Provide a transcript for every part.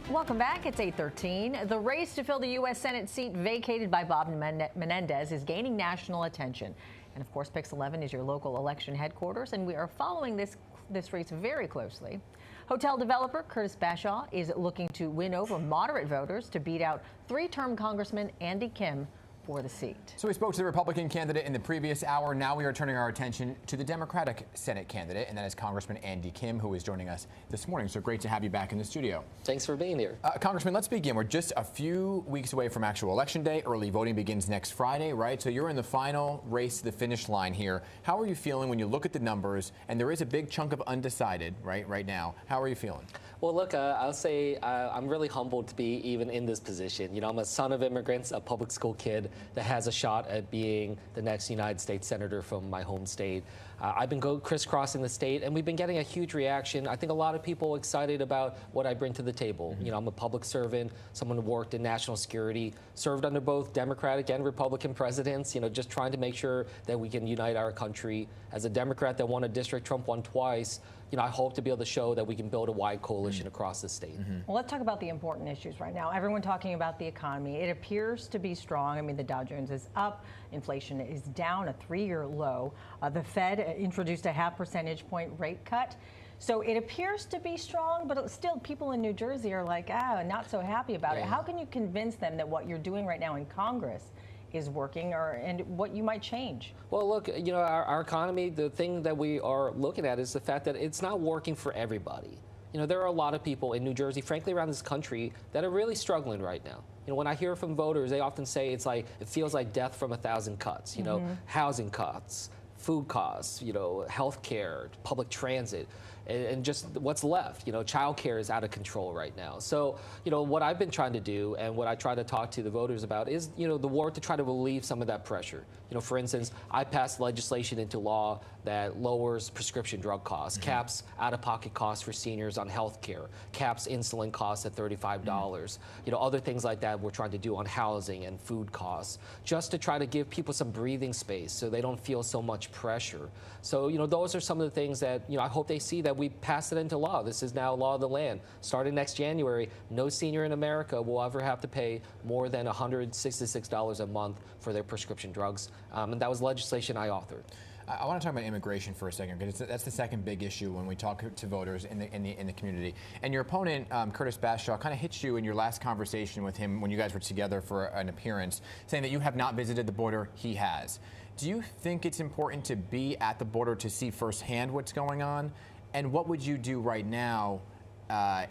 Welcome back. It's 8:13. The race to fill the U.S. Senate seat vacated by Bob Menendez is gaining national attention. And of course, Pix 11 is your local election headquarters, and we are following this race very closely. Hotel developer Curtis Bashaw is looking to win over moderate voters to beat out three-term Congressman Andy Kim for the seat. So we spoke to the Republican candidate in the previous hour. Now we are turning our attention to the Democratic Senate candidate, and that is Congressman Andy Kim, who is joining us this morning. So great to have you back in the studio. Thanks for being here. Congressman, let's begin. We're just a few weeks away from actual election day. Early voting begins next Friday, right? So you're in the final race to the finish line here. How are you feeling when you look at the numbers, and there is a big chunk of undecided right now? How are you feeling? Well, look, I'll say I'm really humbled to be even in this position. You know, I'm a son of immigrants, a public school kid that has a shot at being the next United States Senator from my home state. I've been crisscrossing the state, and we've been getting a huge reaction. I think a lot of people excited about what I bring to the table. You know, I'm a public servant, someone who worked in national security, served under both Democratic and Republican presidents, you know, just trying to make sure that we can unite our country. As a Democrat that won a district Trump won twice, you know, I hope to be able to show that we can build a wide coalition across the state. Well, let's talk about the important issues right now. Everyone talking about the economy. It appears to be strong. I mean, the Dow Jones is up. Inflation is down, a 3-year low. The Fed introduced a 0.5 percentage point rate cut. So it appears to be strong, but still people in New Jersey are like, not so happy about it. How can you convince them that what you're doing right now in Congress is working, and what you might change? Well, look, you know, our economy, the thing that we are looking at is the fact that it's not working for everybody. You know, there are a lot of people in New Jersey, frankly, around this country that are really struggling right now. You know, when I hear from voters, they often say it feels like death from 1,000 cuts. You know, housing cuts, food costs, you know, health care, public transit, and just what's left. You know, childcare is out of control right now. So, you know, what I've been trying to do and what I try to talk to the voters about is, you know, the work to try to relieve some of that pressure. You know, for instance, I passed legislation into law that lowers prescription drug costs, caps out-of-pocket costs for seniors on health care, caps insulin costs at $35. You know, other things like that we're trying to do on housing and food costs, just to try to give people some breathing space so they don't feel so much pressure. So, you know, those are some of the things that, you know, I hope they see that we passed it into law. This is now law of the land. Starting next January, no senior in America will ever have to pay more than $166 a month for their prescription drugs. And that was legislation I authored. I want to talk about immigration for a second, because that's the second big issue when we talk to voters in the community. And your opponent, Curtis Bashaw, kind of hit you in your last conversation with him when you guys were together for an appearance, saying that you have not visited the border. He has. Do you think it's important to be at the border to see firsthand what's going on? And what would you do right now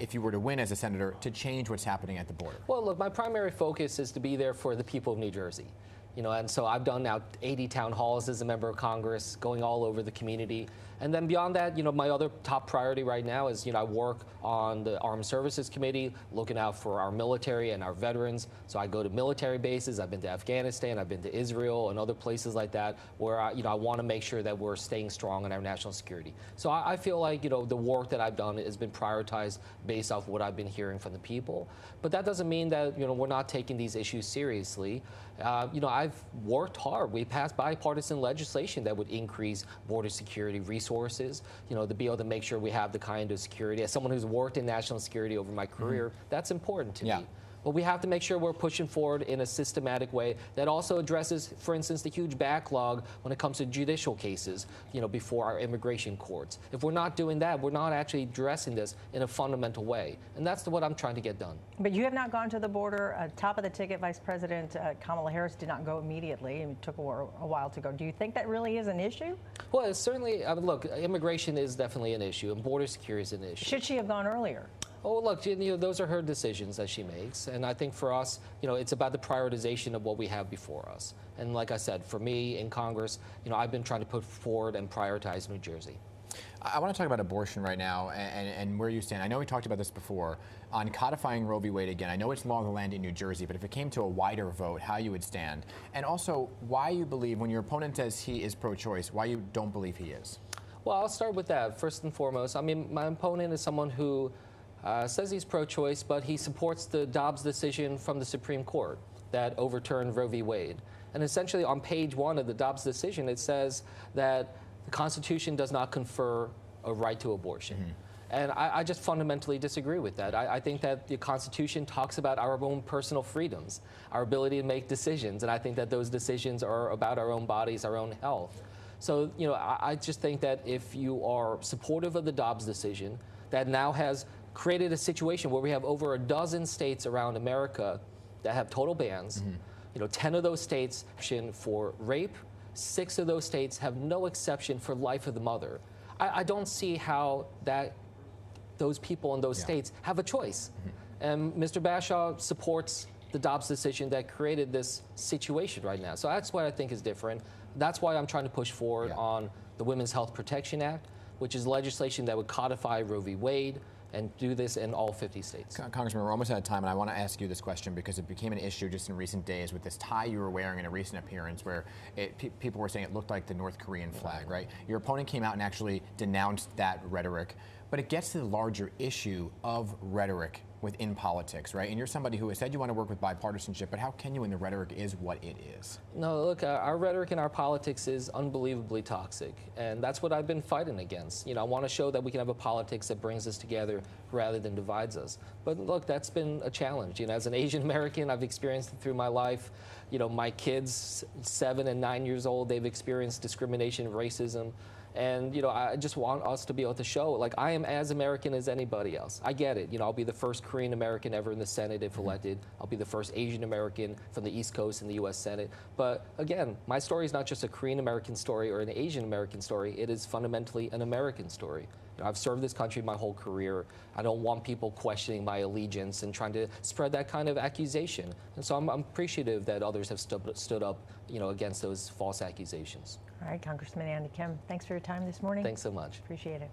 if you were to win as a senator to change what's happening at the border? Well, look, my primary focus is to be there for the people of New Jersey. You know, and so I've done now 80 town halls as a member of Congress, going all over the community. And then beyond that, you know, my other top priority right now is, you know, I work on the Armed Services Committee, looking out for our military and our veterans. So I go to military bases. I've been to Afghanistan. I've been to Israel and other places like that, where I want to make sure that we're staying strong in our national security. So I feel like, you know, the work that I've done has been prioritized based off what I've been hearing from the people. But that doesn't mean that, you know, we're not taking these issues seriously. You know, I've worked hard. We passed bipartisan legislation that would increase border security resources, you know, to be able to make sure we have the kind of security. As someone who's worked in national security over my career, that's important to me. But we have to make sure we're pushing forward in a systematic way that also addresses, for instance, the huge backlog when it comes to judicial cases, you know, before our immigration courts. If we're not doing that, we're not actually addressing this in a fundamental way. And that's what I'm trying to get done. But you have not gone to the border. Top of the ticket, Vice President Kamala Harris did not go immediately. It took a while to go. Do you think that really is an issue? Well, it's certainly, look, immigration is definitely an issue, and border security is an issue. Should she have gone earlier? Oh, look, you know, those are her decisions that she makes. And I think for us, you know, it's about the prioritization of what we have before us. And like I said, for me in Congress, you know, I've been trying to put forward and prioritize New Jersey. I want to talk about abortion right now and where you stand. I know we talked about this before on codifying Roe v. Wade again. I know it's law of the land in New Jersey, but if it came to a wider vote, how you would stand. And also why you believe, when your opponent says he is pro-choice, why you don't believe he is. Well, I'll start with that. First and foremost, I mean, my opponent is someone who says he's pro-choice, but he supports the Dobbs decision from the Supreme Court that overturned Roe v. Wade. And essentially on page 1 of the Dobbs decision, it says that the Constitution does not confer a right to abortion. And I just fundamentally disagree with that. I think that the Constitution talks about our own personal freedoms, our ability to make decisions, and I think that those decisions are about our own bodies, our own health. So, you know, I just think that if you are supportive of the Dobbs decision, that now has created a situation where we have over a dozen states around America that have total bans. You know, 10 of those states for rape, 6 of those states have no exception for life of the mother. I don't see how those people in those states have a choice. And Mr. Bashaw supports the Dobbs decision that created this situation right now. So that's what I think is different. That's why I'm trying to push forward on the Women's Health Protection Act, which is legislation that would codify Roe v. Wade and do this in all 50 states. Congressman, we're almost out of time, and I want to ask you this question because it became an issue just in recent days with this tie you were wearing in a recent appearance where people were saying it looked like the North Korean flag, right? Your opponent came out and actually denounced that rhetoric, but it gets to the larger issue of rhetoric within politics, right? And you're somebody who has said you want to work with bipartisanship, but how can you when the rhetoric is what it is? No, look, our rhetoric in our politics is unbelievably toxic, and that's what I've been fighting against. You know, I want to show that we can have a politics that brings us together rather than divides us. But look, that's been a challenge. You know, as an Asian American, I've experienced it through my life. You know, my kids, 7 and 9 years old, they've experienced discrimination, racism. And, you know, I just want us to be able to show, like, I am as American as anybody else. I get it. You know, I'll be the first Korean American ever in the Senate if elected. I'll be the first Asian American from the East Coast in the U.S. Senate. But again, my story is not just a Korean American story or an Asian American story. It is fundamentally an American story. You know, I've served this country my whole career. I don't want people questioning my allegiance and trying to spread that kind of accusation. And so I'm appreciative that others have stood up, you know, against those false accusations. All right, Congressman Andy Kim, thanks for your time this morning. Thanks so much. Appreciate it.